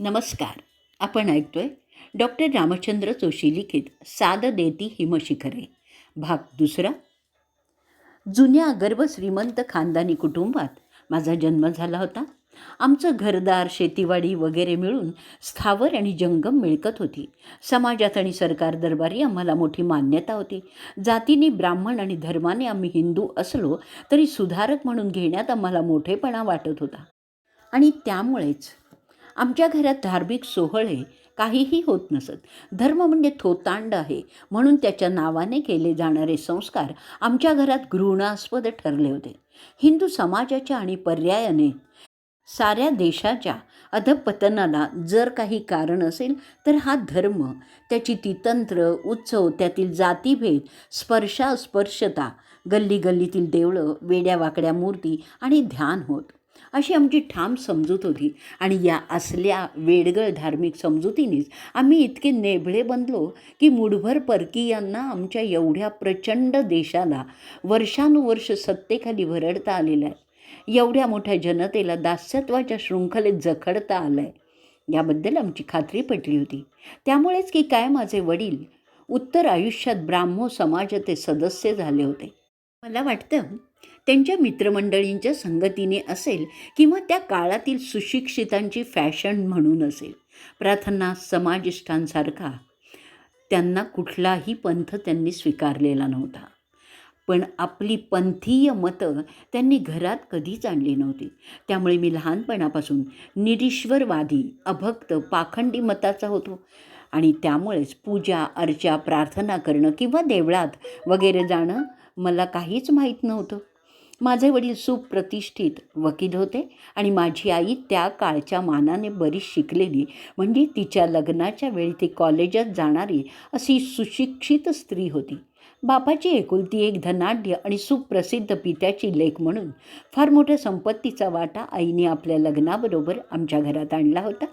नमस्कार. आपण ऐकतोय डॉक्टर रामचंद्र जोशी लिखित साद देती हिमशिखरे भाग दुसरा. जुन्या गर्भ श्रीमंत खानदानी कुटुंबात माझा जन्म झाला होता. आमचं घरदार, शेतीवाडी वगैरे मिळून स्थावर आणि जंगम मिळकत होती. समाजात आणि सरकार दरबारी आम्हाला मोठी मान्यता होती. जातीने ब्राह्मण आणि धर्माने आम्ही हिंदू असलो तरी सुधारक म्हणून घेण्यात आम्हाला मोठेपणा वाटत होता. आणि त्यामुळेच आमच्या घरात धार्मिक सोहळे काहीही होत नसत. धर्म म्हणजे थोतांड आहे म्हणून त्याच्या नावाने केले जाणारे संस्कार आमच्या घरात घृणास्पद ठरले होते. हिंदू समाजाच्या आणि पर्यायाने साऱ्या देशाच्या अधपतनाला जर काही कारण असेल तर हा धर्म, त्याची ती तंत्र, उत्सव, त्यातील जातीभेद, स्पर्शास्पर्शता, गल्ली गल्लीतील देवळं, वेड्यावाकड्या मूर्ती आणि ध्यान होत, अशी आमची ठाम समजूत होती. आणि या असल्या वेडगळ धार्मिक समजुतीनेच आम्ही इतके नेभळे बनलो की मुठभर परकीयांना आमच्या एवढ्या प्रचंड देशाला वर्षानुवर्ष सत्तेखाली भरडता आलेलं आहे. एवढ्या मोठ्या जनतेला दास्यत्वाच्या शृंखलेत जखडता आलं आहे, याबद्दल आमची खात्री पटली होती. त्यामुळेच की काय माझे वडील उत्तर आयुष्यात ब्राह्मो समाजाचे सदस्य झाले होते. मला वाटतं त्यांच्या मित्रमंडळींच्या संगतीने असेल किंवा त्या काळातील सुशिक्षितांची फॅशन म्हणून असेल. प्रार्थना समाजिष्ठांसारखा त्यांना कुठलाही पंथ त्यांनी स्वीकारलेला नव्हता. पण आपली पंथीय मतं त्यांनी घरात कधीच आणली नव्हती. त्यामुळे मी लहानपणापासून निरीश्वरवादी, अभक्त, पाखंडी मताचा होतो. आणि त्यामुळेच पूजा, अर्चा, प्रार्थना करणं किंवा देवळात वगैरे जाणं मला काहीच माहीत नव्हतं. माझे वडील सुप्रतिष्ठित वकील होते आणि माझी आई त्या काळच्या मानाने बरीच शिकलेली, म्हणजे तिच्या लग्नाच्या वेळी ती कॉलेजात जाणारी अशी सुशिक्षित स्त्री होती. बापाची एकुलती एक धनाढ्य आणि सुप्रसिद्ध पित्याची लेक म्हणून फार मोठ्या संपत्तीचा वाटा आईने आपल्या लग्नाबरोबर आमच्या घरात आणला होता.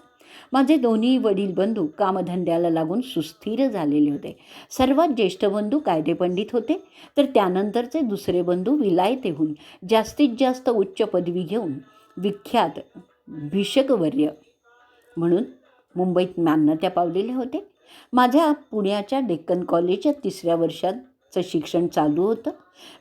माझे दोन्ही वडील बंधू कामधंद्याला लागून सुस्थिर झालेले होते. सर्वात ज्येष्ठ बंधू कायदेपंडित होते, तर त्यानंतरचे दुसरे बंधू विलायतेहून जास्तीत जास्त उच्च पदवी घेऊन विख्यात भिषकवर्य म्हणून मुंबईत मान्यता पावलेले होते. माझ्या पुण्याच्या डेक्कन कॉलेजच्या 3ऱ्या वर्षाचं शिक्षण चालू होतं.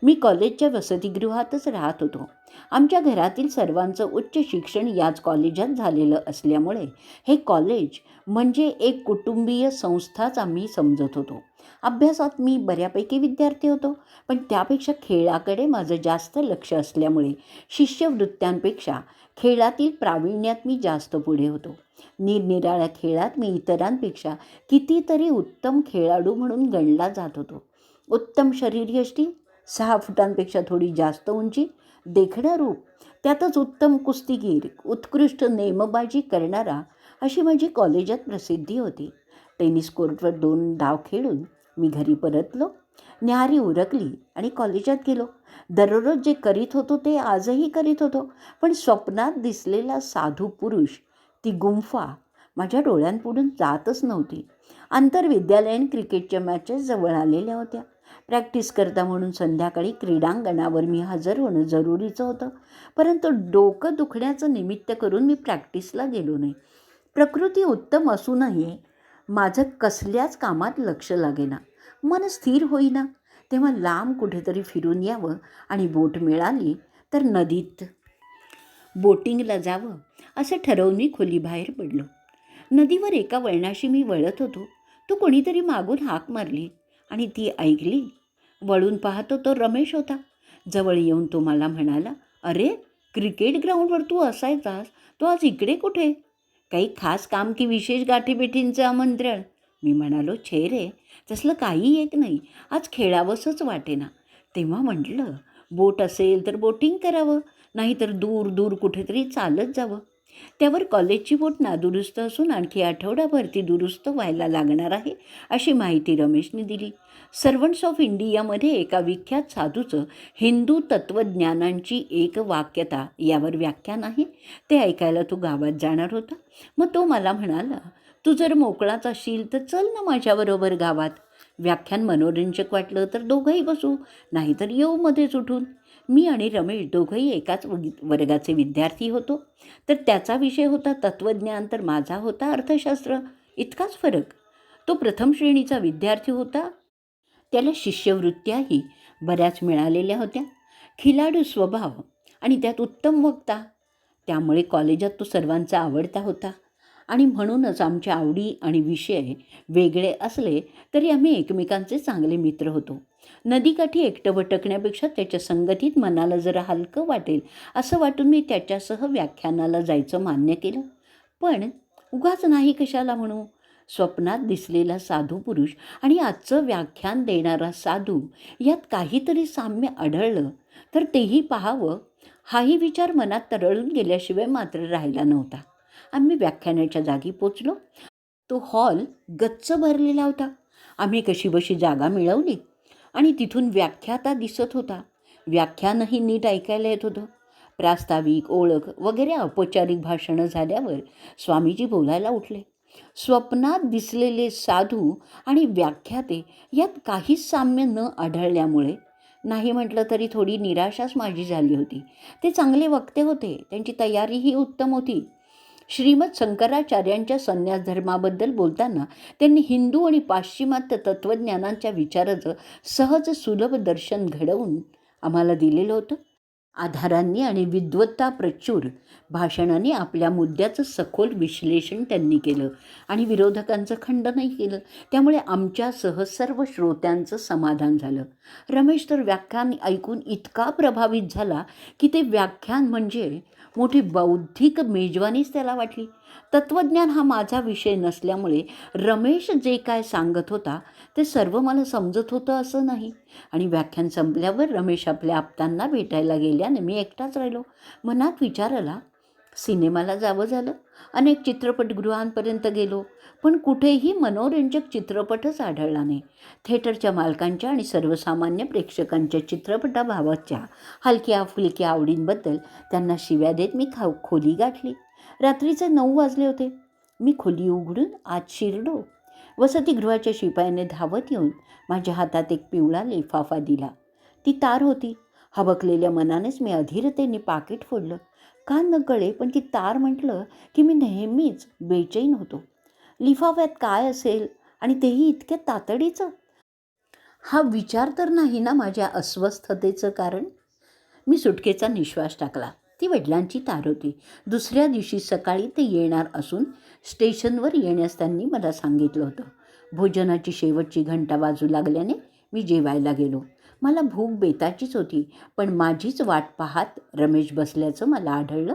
मी कॉलेजच्या वसतिगृहातच राहत होतो. आमच्या घरातील सर्वांचं उच्च शिक्षण याच कॉलेजात झालेलं असल्यामुळे हे कॉलेज म्हणजे एक कुटुंबीय संस्थाच आम्ही समजत होतो. अभ्यासात मी बऱ्यापैकी विद्यार्थी होतो, पण त्यापेक्षा खेळाकडे माझं जास्त लक्ष असल्यामुळे शिष्यवृत्त्यांपेक्षा खेळातील प्रावीण्यात मी जास्त पुढे होतो. निरनिराळ्या खेळात मी इतरांपेक्षा कितीतरी उत्तम खेळाडू म्हणून गणला जात होतो. उत्तम शरीरयष्टी, 6 फुटांपेक्षा थोडी जास्त उंची, देखणं रूप, त्यातच उत्तम कुस्तीगीर, उत्कृष्ट नेमबाजी करणारा, अशी माझी कॉलेजात प्रसिद्धी होती. टेनिस कोर्टवर 2 डाव खेळून मी घरी परतलो. न्याहारी उरकली आणि कॉलेजात गेलो. दररोज जे करीत होतो ते आजही करीत होतो, पण स्वप्नात दिसलेला साधू पुरुष, ती गुंफा माझ्या डोळ्यांपुढून जातच नव्हती. आंतरविद्यालयीन क्रिकेटच्या मॅचेस जवळ आलेल्या होत्या. प्रॅक्टिस करता म्हणून संध्याकाळी क्रीडांगणावर मी हजर होणं जरुरीचं होतं, परंतु डोकं दुखण्याचं निमित्त करून मी प्रॅक्टिसला गेलो नाही. प्रकृती उत्तम असूनही माझं कसल्याच कामात लक्ष लागेना, मन स्थिर होईना. तेव्हा लांब कुठेतरी फिरून यावं आणि बोट मिळाली तर नदीत बोटिंगला जावं असं ठरवून मी खोलीबाहेर पडलो. नदीवर एका वळणाशी मी वळत होतो. तो कोणीतरी मागून हाक मारली आणि ती ऐकली. वळून पाहतो तो रमेश होता. जवळ येऊन तो मला म्हणाला, "अरे, क्रिकेट ग्राउंडवर तू असायचास, तो आज इकडे कुठे? काही खास काम की विशेष गाठीभेटींचं आमंत्रण?" मी म्हणालो, "छे रे, तसलं काही एक नाही. आज खेळावंसंच वाटेना." तेव्हा म्हटलं, बोट असेल तर बोटिंग करावं, नाहीतर दूर दूर कुठेतरी चालत जावं. त्यावर कॉलेजची बोट नादुरुस्त असून आणखी आठवडाभर ती दुरुस्त व्हायला लागणार आहे, अशी माहिती रमेशने दिली. सर्वंट्स ऑफ इंडियामध्ये एका विख्यात साधूचं हिंदू तत्त्वज्ञानांची एक वाक्यता यावर व्याख्यान आहे. ते ऐकायला तो गावात जाणार होता. मग तो मला म्हणाला, "तू जर मोकळाच असशील तर चल ना माझ्याबरोबर गावात. व्याख्यान मनोरंजक वाटलं तर दोघंही बसू, नाहीतर येऊ मध्येच उठून." मी आणि रमेश दोघंही एकाच वर्गाचे विद्यार्थी होतो. तर त्याचा विषय होता तत्त्वज्ञान, तर माझा होता अर्थशास्त्र. इतकाच फरक. तो प्रथम श्रेणीचा विद्यार्थी होता. त्याला शिष्यवृत्त्याही बऱ्याच मिळालेल्या होत्या. खिलाडू स्वभाव आणि त्यात उत्तम वक्ता. त्यामुळे कॉलेजात तो सर्वांचा आवडता होता. आणि म्हणूनच आमच्या आवडी आणि विषय वेगळे असले तरी आम्ही एकमेकांचे चांगले मित्र होतो. नदीकाठी एकटं भटकण्यापेक्षा त्याच्या संगतीत मनाला जरा हलकं वाटेल असं वाटून मी त्याच्यासह व्याख्यानाला जायचं मान्य केलं. पण उगाच नाही कशाला म्हणू. स्वप्नात दिसलेला साधू पुरुष आणि आजचं व्याख्यान देणारा साधू यात काहीतरी साम्य आढळलं तर तेही पाहावं, हाही विचार मनात तरळून गेल्याशिवाय मात्र राहिला नव्हता. आम्ही व्याख्यानाच्या जागी पोचलो. तो हॉल गच्च भरलेला होता. आम्ही कशीबशी जागा मिळवली आणि तिथून व्याख्याता दिसत होता. व्याख्यानही नीट ऐकायला येत होतं. प्रास्ताविक, ओळख वगैरे औपचारिक भाषणं झाल्यावर स्वामीजी बोलायला उठले. स्वप्नात दिसलेले साधू आणि व्याख्याते यात काहीच साम्य न आढळल्यामुळे नाही म्हटलं तरी थोडी निराशाच माझी झाली होती. ते चांगले वक्ते होते, त्यांची तयारीही उत्तम होती. श्रीमद शंकराचार्यांच्या संन्यास धर्माबद्दल बोलताना त्यांनी हिंदू आणि पाश्चिमात्य तत्त्वज्ञानांच्या विचाराचं सहज सुलभ दर्शन घडवून आम्हाला दिलेलं होतं. आधारांनी आणि विद्वत्ता प्रचूर भाषणाने आपल्या मुद्द्याचं सखोल विश्लेषण त्यांनी केलं आणि विरोधकांचं खंडनही केलं. त्यामुळे आमच्यासह सर्व श्रोत्यांचं समाधान झालं. रमेश तर व्याख्यान ऐकून इतका प्रभावित झाला की ते व्याख्यान म्हणजे मोठी बौद्धिक मेजवानीच त्याला वाटली. तत्त्वज्ञान हा माझा विषय नसल्यामुळे रमेश जे काय सांगत होता ते सर्व मला समजत होतं असं नाही. आणि व्याख्यान संपल्यावर रमेश आपल्या आप्तांना भेटायला गेल्याने मी एकटाच राहिलो. मनात विचार आला, सिनेमाला जावं झालं. अनेक चित्रपटगृहांपर्यंत गेलो, पण कुठेही मनोरंजक चित्रपटच आढळला नाही. थिएटरच्या मालकांच्या आणि सर्वसामान्य प्रेक्षकांच्या चित्रपटाबाबतच्या हलक्या फुलक्या आवडींबद्दल त्यांना शिव्या देत मी खोली गाठली. रात्रीचे 9 वाजले होते. मी खोली उघडून आत शिरलो. वसतिगृहाच्या शिपायाने धावत येऊन माझ्या हातात एक पिवळा लिफाफा दिला. ती तार होती. हबकलेल्या मनानेच मी अधीरतेने पाकीट फोडलं. का न कळे पण ती तार म्हटलं की मी नेहमीच बेचैन होतो. लिफाफ्यात काय असेल आणि तेही इतक्या तातडीचं? हा विचार तर नाही ना माझ्या अस्वस्थतेचं कारण? मी सुटकेचा निश्वास टाकला. ती वडिलांची तार होती. दुसऱ्या दिवशी सकाळी ते येणार असून स्टेशनवर येण्यास त्यांनी मला सांगितलं होतं. भोजनाची शेवटची घंटा वाजू लागल्याने मी जेवायला गेलो. मला भूक बेताचीच होती, पण माझीच वाट पाहत रमेश बसल्याचं मला आढळलं.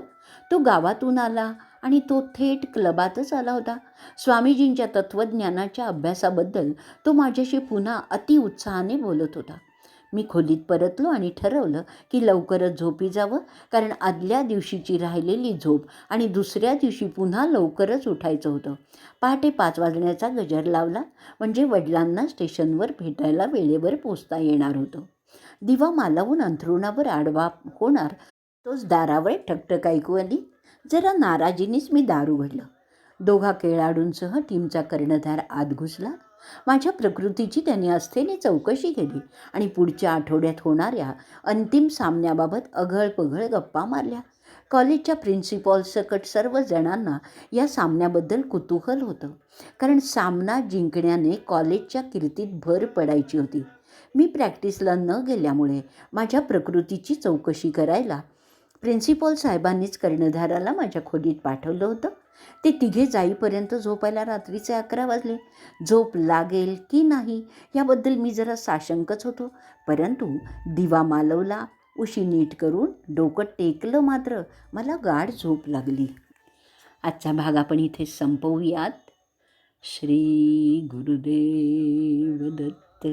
तो गावातून आला आणि तो थेट क्लबातच आला होता. स्वामीजींच्या तत्त्वज्ञानाच्या अभ्यासाबद्दल तो माझ्याशी पुन्हा अतिउत्साहाने बोलत होता. मी खोलीत परतलो आणि ठरवलं की लवकरच झोपी जावं, कारण आदल्या दिवशीची राहिलेली झोप आणि दुसऱ्या दिवशी पुन्हा लवकरच उठायचं होतं. पहाटे 5 वाजण्याचा गजर लावला म्हणजे वडिलांना स्टेशनवर भेटायला वेळेवर पोचता येणार होतं. दिवा मालावून अंथरुणावर आडवा होणार तोच दारावर ठकठक ऐकू आली. जरा नाराजीनेच मी दार उघडलं. दोघा खेळाडूंसह टीमचा कर्णधार आत घुसला. माझ्या प्रकृतीची त्यांनी आस्थेने चौकशी केली आणि पुढच्या आठवड्यात होणाऱ्या अंतिम सामन्याबाबत अघळपघळ गप्पा मारल्या. कॉलेजच्या प्रिन्सिपॉलसकट सर्व जणांना या सामन्याबद्दल कुतूहल होतं, कारण सामना जिंकण्याने कॉलेजच्या कीर्तीत भर पडायची होती. मी प्रॅक्टिसला न गेल्यामुळे माझ्या प्रकृतीची चौकशी करायला प्रिन्सिपॉल साहेबांनीच कर्णधाराला माझ्या खोलीत पाठवलं होतं. ते तिघे जाईपर्यंत झोपायला रात्रीचे 11 वाजले. झोप लागेल की नाही याबद्दल मी जरा साशंकच होतो, परंतु दिवा मालवला, उशी नीट करून डोकं टेकलं मात्र मला गाढ झोप लागली. आजचा भाग आपण इथे संपवूयात. श्री गुरुदेव दत्त.